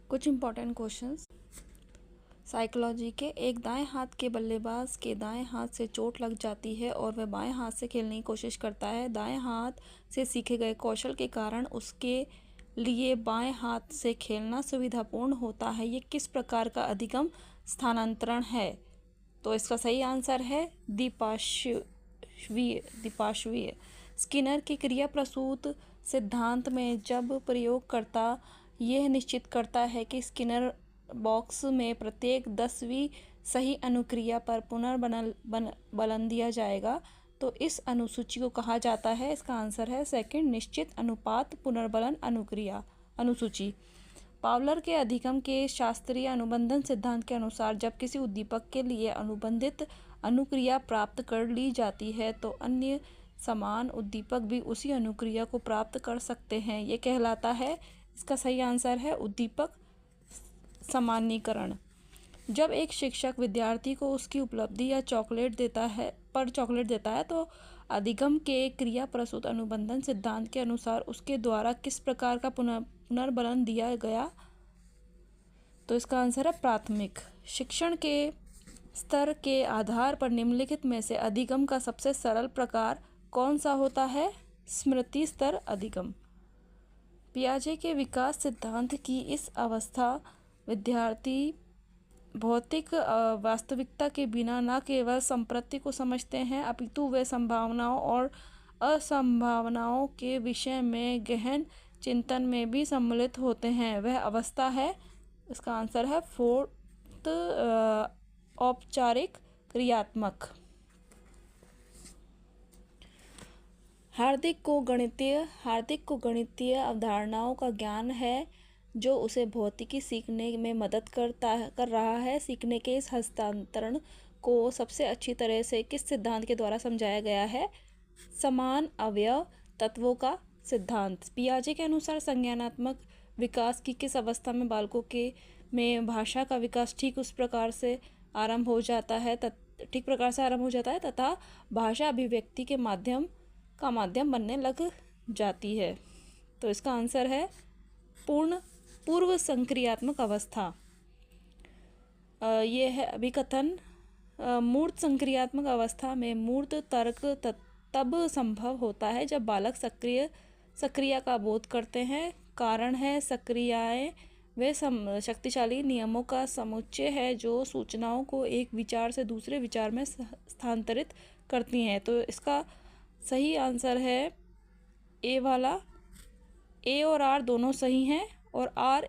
कुछ important questions. Psychology के एक दाएं हाथ के बल्लेबाज के दाएं हाथ से चोट लग जाती है और वह बाएं हाथ से खेलने की कोशिश करता है। दाएं हाथ से सीखे गए कौशल के कारण उसके लिए बाएं हाथ से खेलना सुविधापूर्ण होता है। ये किस प्रकार का अधिगम स्थानांतरण है? तो इसका सही आंसर है द्विपार्श्वीय। स्किनर के क्रिया प्रसूत सिद्धांत में जब प्रयोगकर्ता यह निश्चित करता है कि स्किनर बॉक्स में प्रत्येक 10वीं सही अनुक्रिया पर पुनर्बलन दिया जाएगा, तो इस अनुसूची को कहा जाता है। इसका आंसर है सेकंड, निश्चित अनुपात पुनर्बलन अनुसूची। पावलर के अधिगम के शास्त्रीय अनुबंधन सिद्धांत के अनुसार जब किसी उद्दीपक के लिए अनुबंधित अनुक्रिया प्राप्त कर ली जाती है तो अन्य समान उद्दीपक भी उसी अनुक्रिया को प्राप्त कर सकते हैं। ये कहलाता है, इसका सही आंसर है उद्दीपक सामान्यीकरण। जब एक शिक्षक विद्यार्थी को उसकी उपलब्धि या चॉकलेट देता है तो अधिगम के क्रिया प्रसूत अनुबंधन सिद्धांत के अनुसार उसके द्वारा किस प्रकार का पुनर्बलन दिया गया? तो इसका आंसर है प्राथमिक। शिक्षण के स्तर के आधार पर निम्नलिखित में से अधिगम का सबसे सरल प्रकार कौन सा होता है? स्मृति स्तर अधिगम। पियाजे के विकास सिद्धांत की इस अवस्था विद्यार्थी भौतिक वास्तविकता के बिना न केवल संप्रति को समझते हैं अपितु वे संभावनाओं और असंभावनाओं के विषय में गहन चिंतन में भी सम्मिलित होते हैं। वह अवस्था है, इसका आंसर है फोर्थ, औपचारिक क्रियात्मक। हार्दिक को गणितीय अवधारणाओं का ज्ञान है जो उसे भौतिकी सीखने में मदद कर रहा है। सीखने के इस हस्तांतरण को सबसे अच्छी तरह से किस सिद्धांत के द्वारा समझाया गया है? समान अवयव तत्वों का सिद्धांत। पियाजे के अनुसार संज्ञानात्मक विकास की किस अवस्था में बालकों में भाषा का विकास ठीक प्रकार से आरंभ हो जाता है तथा भाषा अभिव्यक्ति के माध्यम बनने लग जाती है। तो इसका आंसर है पूर्व संक्रियात्मक अवस्था। यह है अभिकथन। मूर्त संक्रियात्मक अवस्था में मूर्त तर्क तब संभव होता है जब बालक सक्रिया का बोध करते हैं। कारण है सक्रियाएं वे शक्तिशाली नियमों का समुच्चय है जो सूचनाओं को एक विचार से दूसरे विचार में स्थानांतरित करती हैं। तो इसका सही आंसर है ए वाला। ए और आर दोनों सही हैं और आर